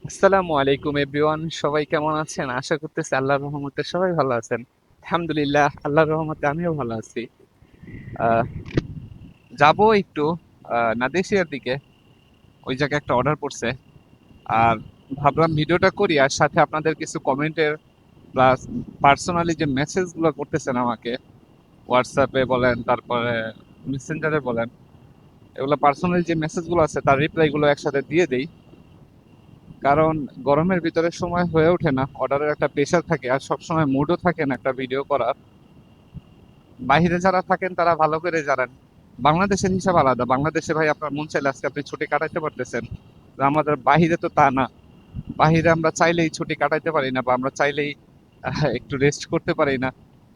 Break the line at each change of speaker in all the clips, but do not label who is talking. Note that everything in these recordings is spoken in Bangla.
আসসালামু আলাইকুম এভরিওয়ান, সবাই কেমন আছেন? আশা করতেছি আল্লাহর রহমতে সবাই ভালো আছেন। আলহামদুলিল্লাহ, আল্লাহর রহমতে আমিও ভালো আছি। আহ, যাবো একটু নাদেশিয়ার দিকে। ওই জায়গায় একটা অর্ডার পড়ছে, আর ভাবলাম ভিডিওটা করি, আর সাথে আপনাদের কিছু কমেন্টের প্লাস পার্সোনালি যে মেসেজগুলো করতেছেন আমাকে, হোয়াটসঅ্যাপে বলেন, তারপরে মেসেঞ্জারে বলেন, এগুলো পার্সোনালি যে মেসেজগুলো আছে তার রিপ্লাইগুলো একসাথে দিয়ে দেই। কারণ গরমের ভিতরে সময় হয়ে ওঠে না, অর্ডারের একটা প্রেশার থাকে, আর সবসময় মুডও থাকে না একটা ভিডিও করার। বাইরে যারা থাকেন তারা ভালো করে জানেন, বাংলাদেশের হিসাব আলাদা। বাংলাদেশে ভাই আপনার মন চাইলে আজকে আপনি ছুটি কাটাইতে পারতেছেন, আর আমাদের বাহিরে তো তা না। বাহিরে আমরা চাইলেই ছুটি কাটাইতে পারি না, বা আমরা চাইলেই একটু রেস্ট করতে পারি না।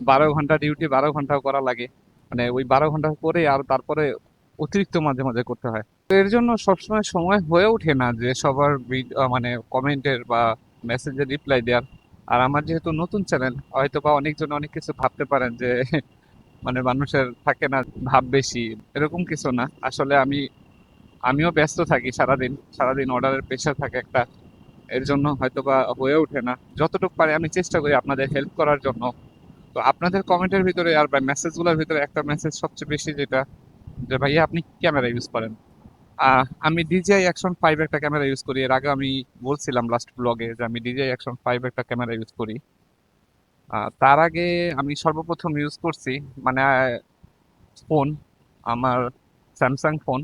12 ঘন্টা ডিউটি, 12 ঘন্টাও করা লাগে। মানে ওই 12 ঘন্টা করে আর তারপরে অতিরিক্ত মাঝে মাঝে করতে হয়। তো এর জন্য সবসময় সময় হয়ে ওঠে না যে সবার মানে কমেন্টের বা মেসেজের রিপ্লাই দেওয়ার। আর আমার যেহেতু নতুন চ্যানেল, হয়তো বা অনেকজন অনেক কিছু ভাবতে পারেন যে মানে মানুষের থাকে না ভাব বেশি, এরকম কিছু না। আসলে আমিও ব্যস্ত থাকি সারাদিন, সারাদিন অর্ডারের প্রেশার থাকে একটা। এর জন্য হয়তো বা হয়ে ওঠে না। যতটুকু পারি আমি চেষ্টা করি আপনাদের হেল্প করার জন্য। তো আপনাদের কমেন্টের ভিতরে আর মেসেজগুলোর ভিতরে একটা মেসেজ সবচেয়ে বেশি, যেটা যে ভাইয়া আপনি কি ক্যামেরা ইউজ করেন। আমি DJI Action 5 একটা ক্যামেরা ইউজ করি। এর আগে আমি বলছিলাম লাস্ট ব্লগে যে আমি DJI Action 5 একটা ক্যামেরা ইউজ করি। তার আগে আমি সর্বপ্রথম ইউজ করছি, মানে ফোন, আমার স্যামসাং ফোন,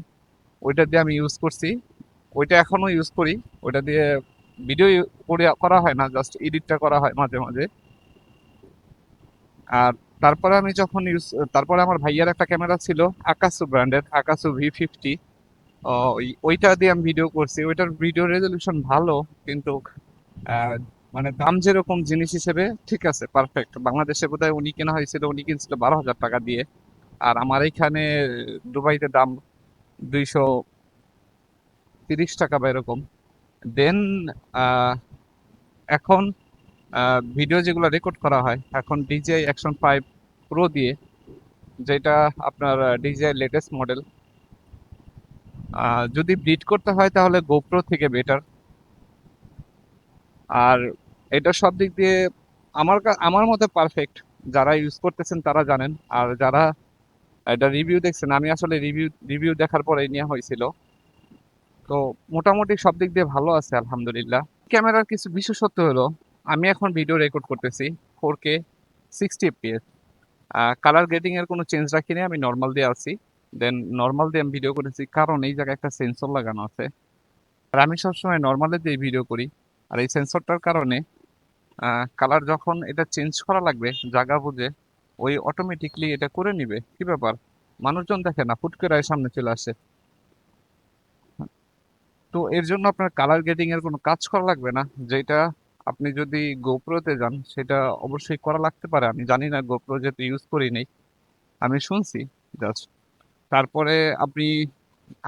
ওইটা দিয়ে আমি ইউজ করছি। ওইটা এখনো ইউজ করি। ওইটা দিয়ে ভিডিও করা হয় না, জাস্ট এডিটটা করা হয় মাঝে মাঝে। আর তারপরে আমি যখন তারপরে আমার ভাইয়ার একটা ক্যামেরা ছিল, আকাসু ব্র্যান্ডের, আকাসু V50। ওইটা দিয়ে আমি ভিডিও করছি। ওইটার ভিডিও রেজলিউশন ভালো, কিন্তু আহ, মানে দাম যেরকম জিনিস হিসেবে ঠিক আছে, পারফেক্ট। বাংলাদেশে বোধহয় উনি কেনা হয়েছিল, উনি কিনছিল 12,000 টাকা দিয়ে। আর আমার এখানে দুবাইতে দাম 230 টাকা বা এরকম। দেন এখন ভিডিও যেগুলো রেকর্ড করা হয় এখন DJI Action 5 Pro দিয়ে, যেটা আপনার DJI লেটেস্ট মডেল। যদি ব্রিড করতে হয় তাহলে গোপ্রো থেকে বেটার। আর এটা সব দিক দিয়ে আমার মতে পারফেক্ট। যারা ইউজ করতেছেন তারা জানেন, আর যারা এটা রিভিউ দেখছেন, আমি আসলে রিভিউ রিভিউ দেখার পরে নেওয়া হয়েছিল। তো মোটামুটি সব দিক দিয়ে ভালো আছে আলহামদুলিল্লাহ। ক্যামেরার কিছু বিশেষত্ব হলো, আমি এখন ভিডিও রেকর্ড করতেছি 4K 60 fps। কালার গ্রেডিং এর কোনো চেঞ্জ রাখিনি, আমি নর্মাল দিয়ে আছি। দেন নর্মাল দিয়ে আমি ভিডিও করেছি, কারণ এই জায়গায় একটা সেন্সর লাগানো আছে। আর আমি সবসময় নর্মালে দিয়ে ভিডিও করি। আর এই সেন্সরটার কারণে কালার যখন এটা চেঞ্জ করা লাগবে জায়গা বুঝে, ওই অটোমেটিকলি এটা করে নিবে। কি ব্যাপার, মানুষজন দেখে না, ফুট করে সামনে চলে আসে। তো এর জন্য আপনার কালার গ্রেডিং এর কোনো কাজ করা লাগবে না, যেটা আপনি যদি গোপ্রোতে যান সেটা অবশ্যই করা লাগতে পারে। আমি জানি না, গোপ্রো যেহেতু ইউজ করি নাই, আমি শুনছি জাস্ট। তারপরে আপনি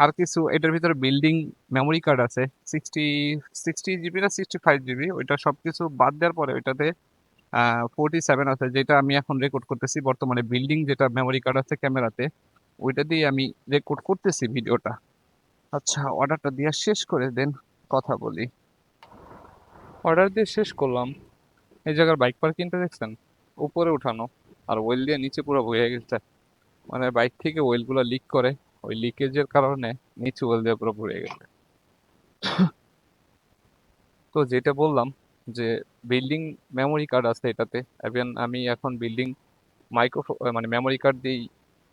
আর কিছু, এটার ভিতরে বিল্ডিং মেমোরি কার্ড আছে। 60 60 জিবি না 65 জিবি, ওইটা সবকিছু বাদ দেওয়ার পরে ওইটাতে 47 আছে, যেটা আমি এখন রেকর্ড করতেছি বর্তমানে। বিল্ডিং যেটা মেমোরি কার্ড আছে ক্যামেরাতে, ওইটা দিয়ে আমি রেকর্ড করতেছি ভিডিওটা। আচ্ছা, অর্ডারটা দিয়ে শেষ করে দেন, কথা বলি। অর্ডার দিয়ে শেষ করলাম। এই জায়গার বাইক পার্কিংটা দেখছেন, উপরে উঠানো, আর ওয়েল দিয়ে নিচে পুরো বয়ে গেছে। মানে বাইক থেকে ওয়েল গুলো লিক করে, ওই লিকেজের কারণে নিচে ওয়েল দিয়ে পুরো ভরে গেছে। তো যেটা বললাম, যে বিল্ডিং মেমোরি কার্ড আছে এটাতে, এবং আমি এখন বিল্ডিং মাইক্রো মানে মেমোরি কার্ড দিয়েই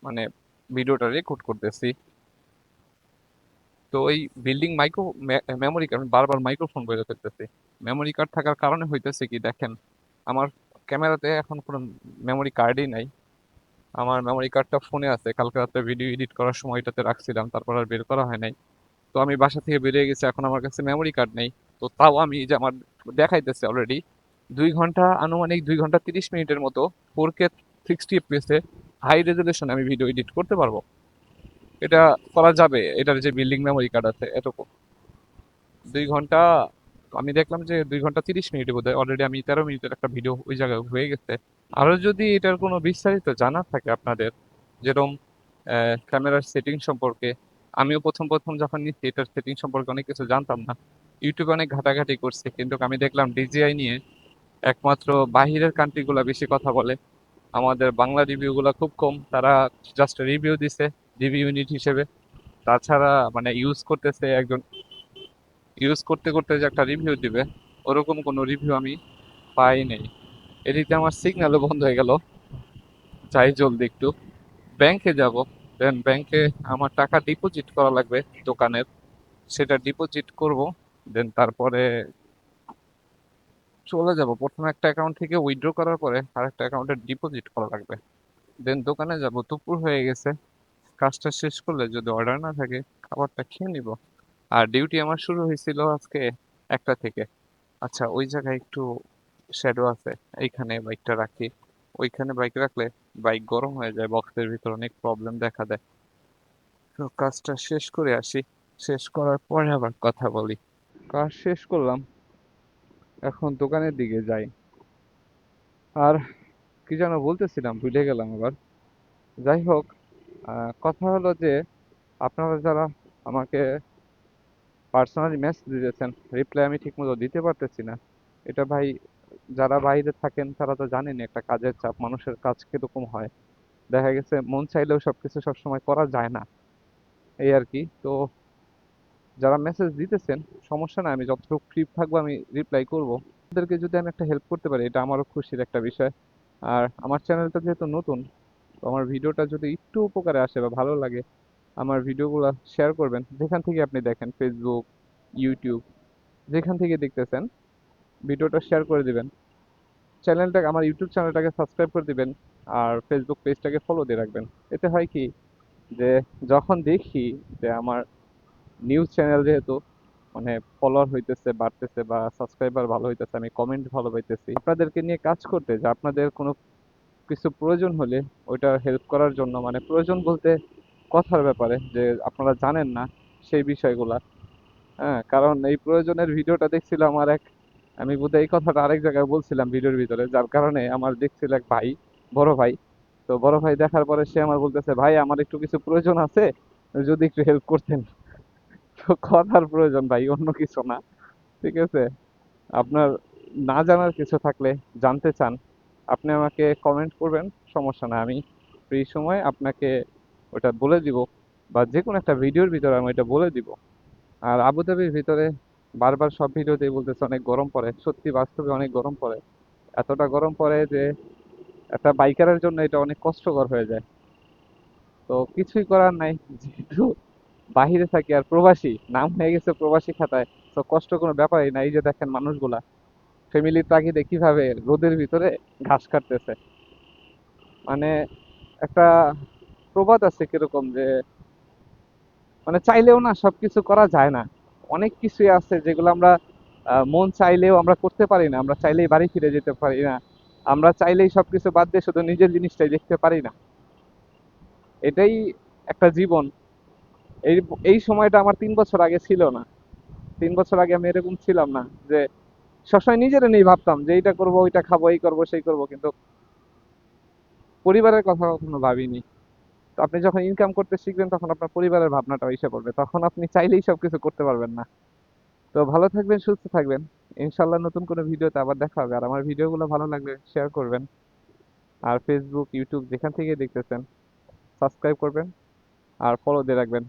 মানে ভিডিওটা রেকর্ড করতেছি। তো ওই বিল্ডিং মাইক্রো মেমোরি কার্ড, বারবার মাইক্রোফোন বলে ফেলতেছি। মেমোরি কার্ড থাকার কারণে হইতেছে কি দেখেন, আমার ক্যামেরাতে এখন কোনো মেমোরি কার্ডই নাই। আমার মেমোরি কার্ডটা ফোনে আছে, কালকে রাতে ভিডিও এডিট করার সময় এটাতে রাখছিলাম, তারপর আর বের করা হয় নাই। তো আমি বাসা থেকে বেরিয়ে গেছি, এখন আমার কাছে মেমোরি কার্ড নেই। তো তাও আমি যে আমার দেখাইতেছে অলরেডি 2 ঘন্টা, আনুমানিক 2 ঘন্টা 30 মিনিটের মতো 4K 60 fps এ হাই রেজলিউশন আমি ভিডিও এডিট করতে পারবো। এটা করা যাবে, এটার যে বিল্ডিং মেমোরি কার্ড আছে এটুকু। 2 ঘন্টা, আমি দেখলাম যে 2 ঘন্টা 30 মিনিটে বোধহয় অলরেডি আমি 13 মিনিটের একটা ভিডিও ওই জায়গায় হয়ে গেছে। আরো যদি এটার কোনো বিস্তারিত জানার থাকে আপনাদের, যেরকম ক্যামেরার সেটিং সম্পর্কে, আমিও প্রথম প্রথম যখন নিচ্ছি এটার সেটিং সম্পর্কে অনেক কিছু জানতাম না। ইউটিউবে অনেক ঘাটাঘাটি করছি, কিন্তু আমি দেখলাম ডিজিআই নিয়ে একমাত্র বাহিরের কান্ট্রি গুলা বেশি কথা বলে। আমাদের বাংলা রিভিউ গুলা খুব কম, তারা জাস্ট রিভিউ দিছে রিভিউ ইউনিট হিসেবে। তাছাড়া মানে ইউজ করতেছে একজন, ইউজ করতে করতে যে একটা রিভিউ দিবে ওরকম কোনো রিভিউ আমি পাই নাই। এদিকে আমার সিগন্যালও বন্ধ হয়ে গেল, যাই জলদি একটু ব্যাংকে যাব। দেন ব্যাংকে আমার টাকা ডিপোজিট করা লাগবে দোকানের, সেটা ডিপোজিট করব। দেন তারপরে চলে যাব, প্রথমে একটা অ্যাকাউন্ট থেকে উইথড্র করার পরে আরেকটা অ্যাকাউন্টে ডিপোজিট করা লাগবে। দেন দোকানে যাব, দুপুর হয়ে গেছে। কাজটা শেষ করলে যদি অর্ডার না থাকে খাবারটা খেয়ে নিব। আর ডিউটি আমার শুরু হয়েছিল আজকে 1টা থেকে। আচ্ছা, ওই জায়গায় একটু শ্যাডো আছে, এইখানে বাইকটা রাখি। ওইখানে বাইক রাখলে বাইক গরম হয়ে যায়, বক্সের ভিতর অনেক প্রবলেম দেখা দেয়। তো কাজটা শেষ করে আসি, শেষ করার পরে আবার কথা বলি। কাজ শেষ করলাম, এখন দোকানের দিকে যাই। আর কি যেন বলতেছিলাম, ভুলে গেলাম আবার। যাই হোক, কথা হলো যে আপনারা যারা আমাকে পার্সোনালি মেসেজ দিতেছেন, রিপ্লাই আমি ঠিকমতো দিতে পারতেছি না। এটা ভাই, যারা বাইরে থাকেন তারা তো জানেন একটা কাজের চাপ, মানুষের কাজ কিরকম হয়। দেখা গেছে মন চাইলেও সবকিছু সবসময় করা যায় না, এই আর কি। তো যারা মেসেজ দিতেছেন, সমস্যা না, আমি যতটুকু ফ্রি থাকবো আমি রিপ্লাই করব। ওদেরকে যদি আমি একটা হেল্প করতে পারি এটা আমারও খুশির একটা বিষয়। আর আমার চ্যানেলটা যেহেতু নতুন, তো আমার ভিডিওটা যদি একটু উপকারে আসে বা ভালো লাগে, আমার ভিডিওগুলো শেয়ার করবেন। যেখান থেকে আপনি দেখেন, ফেসবুক, ইউটিউব, যেখান থেকে দেখতেছেন, ভিডিওটা শেয়ার করে দিবেন। চ্যানেলটাকে, আমার ইউটিউব চ্যানেলটাকে সাবস্ক্রাইব করে দিবেন। আর ফেসবুক পেজটাকে ফলো দিয়ে রাখবেন। এতে হয় কি, যে যখন দেখি যে আমার নিউজ চ্যানেল যেহেতু, মানে ফলোয়ার হইতেছে, বাড়তেছে, বা সাবস্ক্রাইবার ভালো হইতেছে, আমি কমেন্ট ভালো পাইতেছি, আপনাদেরকে নিয়ে কাজ করতে, যে আপনাদের কোনো কিছু প্রয়োজন হলে ওইটা হেল্প করার জন্য, মানে প্রয়োজন বলতে কথার ব্যাপারে যে আপনারা জানেন না সেই বিষয়গুলা। হ্যাঁ, কারণ এই প্রয়োজনের ভিডিওটা দেখছিল আমার এক, আমি বোধহয় এই কথাটা আরেক জায়গায় বলছিলাম ভিডিওর ভিতরে, যার কারণে আমার দেখছিল এক ভাই, বড় ভাই। তো বড় ভাই দেখার পরে সে আমার বলতেছে, ভাই আমার একটু কিছু প্রয়োজন আছে, যদি একটু হেল্প করতেন। তো কথার প্রয়োজন ভাই, অন্য কিছু না। ঠিক আছে, আপনার না জানার কিছু থাকলে, জানতে চান, আপনি আমাকে কমেন্ট করবেন, সমস্যা না, আমি ফ্রি সময় আপনাকে ওটা বলে দিব। বা যে কোনো একটা ভিডিওর ভিতরে আমি এটা বলে দিব। আর আবুধাবির ভিতরে বারবার সব ভিডিওতেই বলতেছে অনেক গরম পড়ে, সত্যি বাস্তবে অনেক গরম পড়ে। এতটা গরম পড়ে যে একটা বাইকারের জন্য এটা অনেক কষ্টকর হয়ে যায়। তো কিছুই করার নাই, যেহেতু বাহিরে থাকি আর প্রবাসী, নাম হয়ে গেছে প্রবাসী খাতায়, তো কষ্ট কোনো ব্যাপারই না। এই যে দেখেন মানুষগুলা ফ্যামিলির তাগিদে কিভাবে রোদের ভিতরে ঘাস কাটতেছে। মানে একটা প্রবাদ আছে কিরকম, যে মানে চাইলেও না সবকিছু করা যায় না। অনেক কিছুই আছে যেগুলো আমরা মন চাইলেও আমরা করতে পারি না। আমরা চাইলেই বাড়ি ফিরে যেতে পারি না। আমরা চাইলেই সবকিছু বাদ দিয়ে শুধু নিজের জিনিসটাই দেখতে পারি না। এটাই একটা জীবন। এই এই সময়টা আমার 3 বছর আগে ছিল না। 3 বছর আগে আমি এরকম ছিলাম না, যে সবসময় নিজের নিয়ে ভাবতাম যে এইটা করবো, ওইটা খাবো, এই করবো, সেই করবো, কিন্তু পরিবারের কথা কখনো ভাবিনি। তো আপনি যখন ইনকাম করতে শিখবেন তখন আপনার পরিবারের ভাবনাটা এসে পড়বে, তখন আপনি চাইলেই সবকিছু করতে পারবেন না। তো ভালো থাকবেন, সুস্থ থাকবেন। ইনশাল্লাহ নতুন কোনো ভিডিওতে আবার দেখা হবে। আর আমার ভিডিওগুলো ভালো লাগলে শেয়ার করবেন। আর ফেসবুক, ইউটিউব যেখান থেকে দেখতেছেন, সাবস্ক্রাইব করবেন আর ফলো দিয়ে রাখবেন।